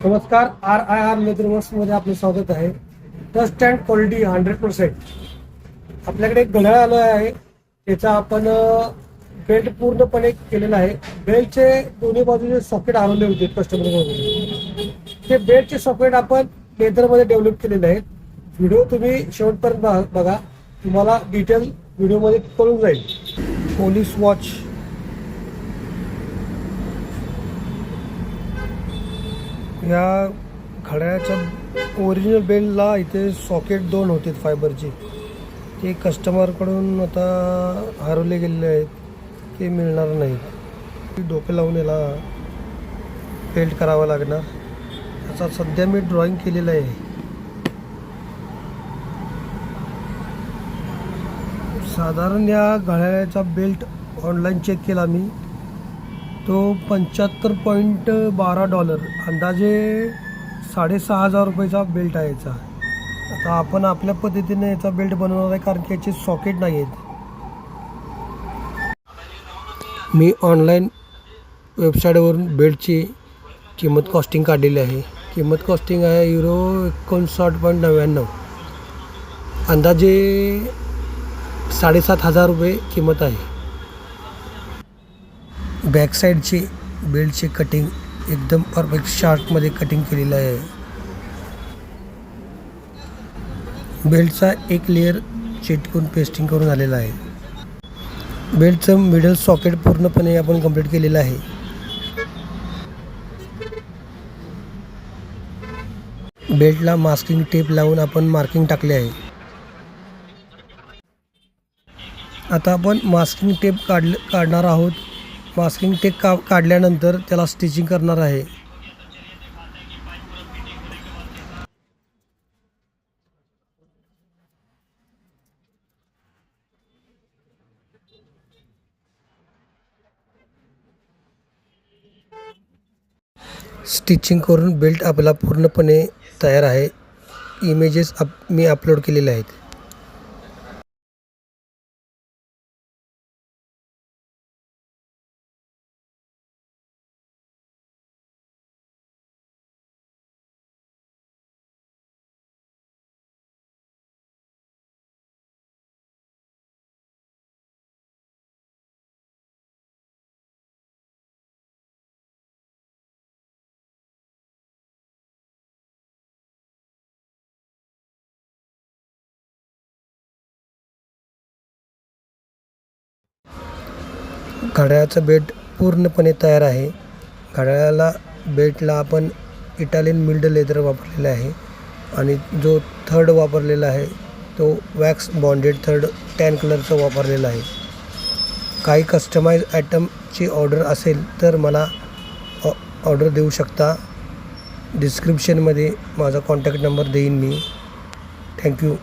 नमस्कार. RIR लेदरवर्क्समध्ये आपले स्वागत आहे. टस्ट अँड क्वालिटी 100%. आपल्याकडे एक घड्याळ आलं आहे, त्याचा आपण बेल्ट पूर्णपणे केलेला आहे. बेल्टचे दोन्ही बाजूचे सॉकेट हरवले होते कस्टमरकडून. ते बेल्टचे सॉकेट आपण लेदरमध्ये डेव्हलप केलेले आहेत. व्हिडिओ तुम्ही शेवटपर्यंत बघा, तुम्हाला डिटेल व्हिडिओमध्ये कळून जाईल. पोलीस वॉच, या घड्याळाच्या ओरिजिनल बेल्टला इथे सॉकेट 2 होते फायबरचे. ते कस्टमरकडून आता हरवले गेलेले आहेत, ते मिळणार नाहीत. डोकं लावून याला बेल्ट करावा लागणार. आता सध्या मी ड्रॉइंग केलेलं आहे. साधारण या घड्याळाचा बेल्ट ऑनलाईन चेक केला मी, तो $75.12, अंदाजे $6,500 रुपयाचा बेल्ट आहे याचा. आता आपण आपल्या पद्धतीने याचा बेल्ट बनवणार आहे, कारण की याचे सॉकेट नाही आहेत. मी ऑनलाईन वेबसाईटवरून बेल्टची किंमत कॉस्टिंग काढलेली आहे. किंमत कॉस्टिंग आहे €59.99, अंदाजे $7,500 रुपये किंमत आहे. बॅक साईडची बेल्टची कटिंग एकदम परफेक्ट शार्पमध्ये कटिंग केलेलं आहे. बेल्टचा एक लेअर चिटकून पेस्टिंग करून आलेला आहे. बेल्टचं मिडल सॉकेट पूर्णपणे आपण कंप्लीट केलेलं आहे. बेल्टला मास्किंग टेप लावून आपण मार्किंग टाकले आहे. आता आपण मास्किंग टेप काढणार आहोत. मास्किंग टेप काढल्यानंतर त्याला स्टिचिंग करणार आहे. स्टिचिंग करून बेल्ट आपला पूर्णपणे तयार आहे. इमेजेस मी अपलोड केलेले आहेत. घड्याळाचा बेल्ट पूर्णपणे तयार आहे. घड्याळाला बेल्टला आपण इटालियन मिल्ड लेदर वापरलेला आहे, आणि जो थर्ड वापरलेला आहे तो वॅक्स बॉन्डेड थर्ड टॅन कलरचा वापरलेला आहे. काही कस्टमाइज आयटमची ऑर्डर असेल तर मला ऑर्डर देऊ शकता. डिस्क्रिप्शनमध्ये माझा कॉन्टॅक्ट नंबर देईन मी. थँक्यू.